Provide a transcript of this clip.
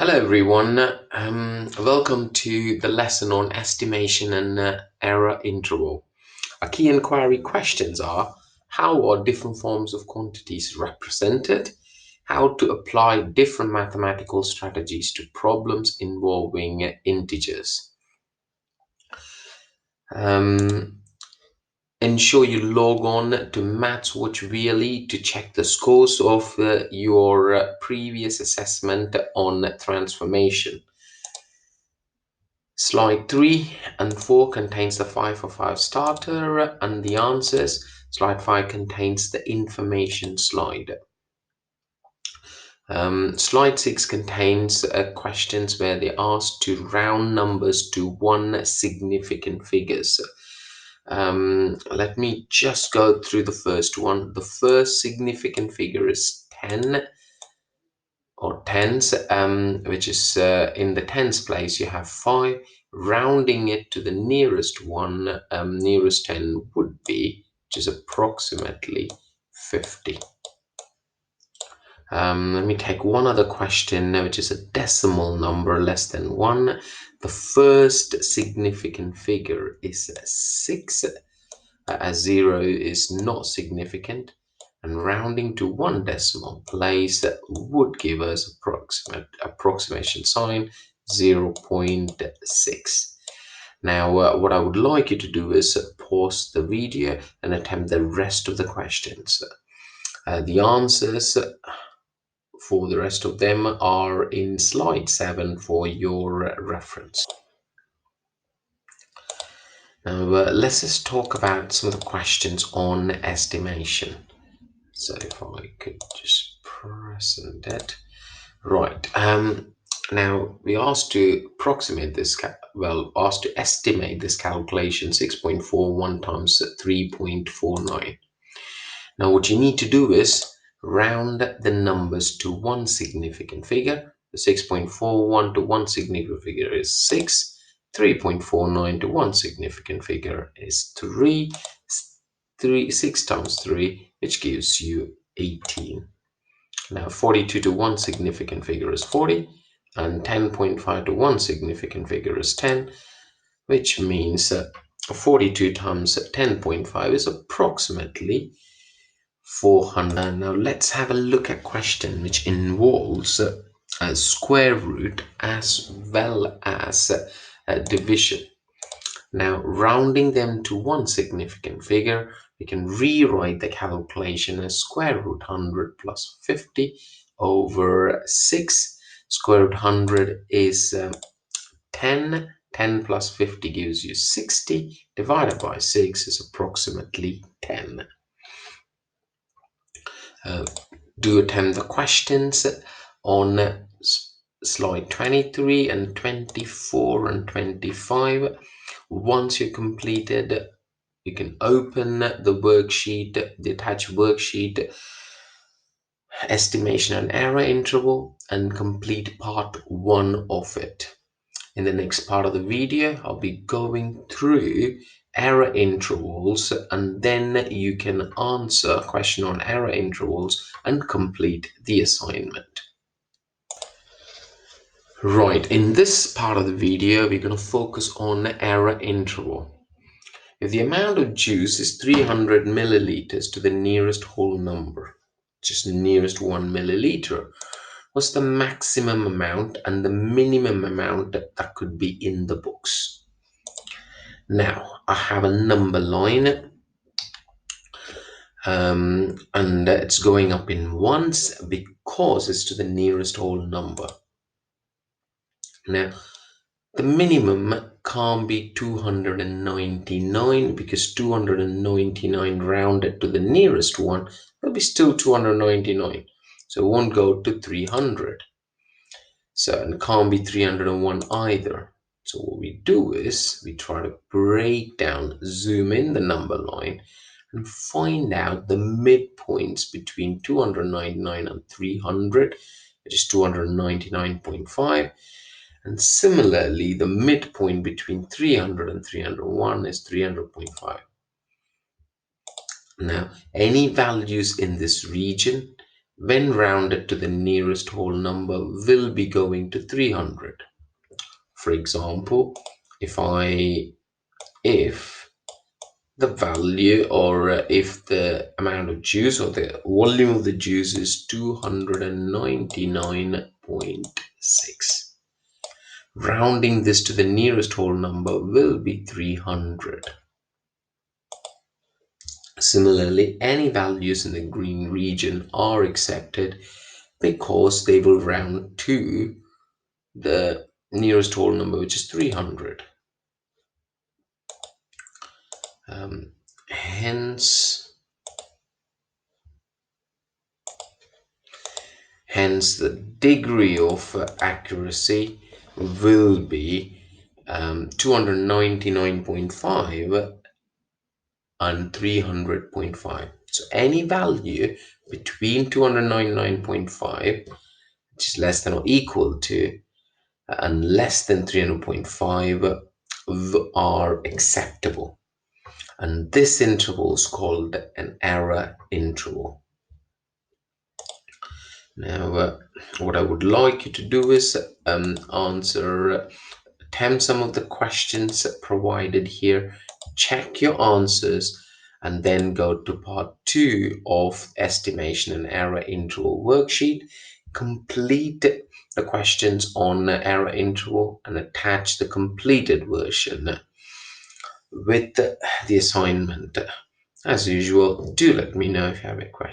Hello everyone, welcome to the lesson on estimation and error interval. Our key inquiry questions are: how are different forms of quantities represented? How to apply different mathematical strategies to problems involving integers. Ensure you log on to Mathswatch Really to check the scores of your previous assessment on transformation. Slide 3 and 4 contains the 5 for 5 starter and the answers. Slide 5 contains the information slide. Slide 6 contains questions where they ask to round numbers to one significant figures. Let me just go through the first one. The first significant figure is 10 or tens, which is in the tens place you have 5. Rounding it to the nearest one, nearest 10 would be, which is approximately 50. Let me take one other question, which is a decimal number less than 1. The first significant figure is 6, as 0 is not significant, and rounding to one decimal place would give us approximation sign 0.6. Now, what I would like you to do is pause the video and attempt the rest of the questions. The answers for the rest of them are in slide 7 for your reference. Now, let's just talk about some of the questions on estimation. So if I could just press that. Right. Now we asked to approximate this, asked to estimate this calculation 6.41 times 3.49. Now what you need to do is round the numbers to one significant figure. The 6.41 to one significant figure is 6. 3.49 to one significant figure is 3. 6 times 3, which gives you 18. Now 42 to one significant figure is 40, and 10.5 to one significant figure is 10, which means 42 times 10.5 is approximately 400. Now let's have a look at a question which involves a square root as well as division. Now, rounding them to one significant figure, we can rewrite the calculation as square root 100 plus 50 over 6. Square root 100 is 10. 10 plus 50 gives you 60. Divided by 6 is approximately 10. Do attempt the questions on slide 23 and 24 and 25. Once you're completed, you can open the worksheet, the attached worksheet, estimation and error interval, and complete part 1 of it. In the next part of the video, I'll be going through error intervals, and then you can answer a question on error intervals and complete the assignment. Right, in this part of the video, we're going to focus on error interval. If the amount of juice is 300 milliliters to the nearest whole number, just the nearest 1 milliliter, what's the maximum amount and the minimum amount that could be in the books? Now, I have a number line, and it's going up in ones because it's to the nearest whole number. Now, the minimum can't be 299 because 299 rounded to the nearest one will be still 299. So it won't go to 300. So it can't be 301 either. So what we do is we try to break down, zoom in the number line and find out the midpoints between 299 and 300, which is 299.5. And similarly, the midpoint between 300 and 301 is 300.5. Now, any values in this region when rounded to the nearest whole number, will be going to 300. For example, if the value or if the amount of juice or the volume of the juice is 299.6, rounding this to the nearest whole number will be 300. Similarly, any values in the green region are accepted because they will round to the nearest whole number, which is 300. Um, hence, the degree of accuracy will be 299.5 and 300.5. So any value between 299.5, which is less than or equal to, and less than 300.5 are acceptable. And this interval is called an error interval. Now, what I would like you to do is attempt some of the questions provided here, check your answers, and then go to part 2 of estimation and error interval worksheet. Complete the questions on error interval and attach the completed version with the assignment. As usual, do let me know if you have a question.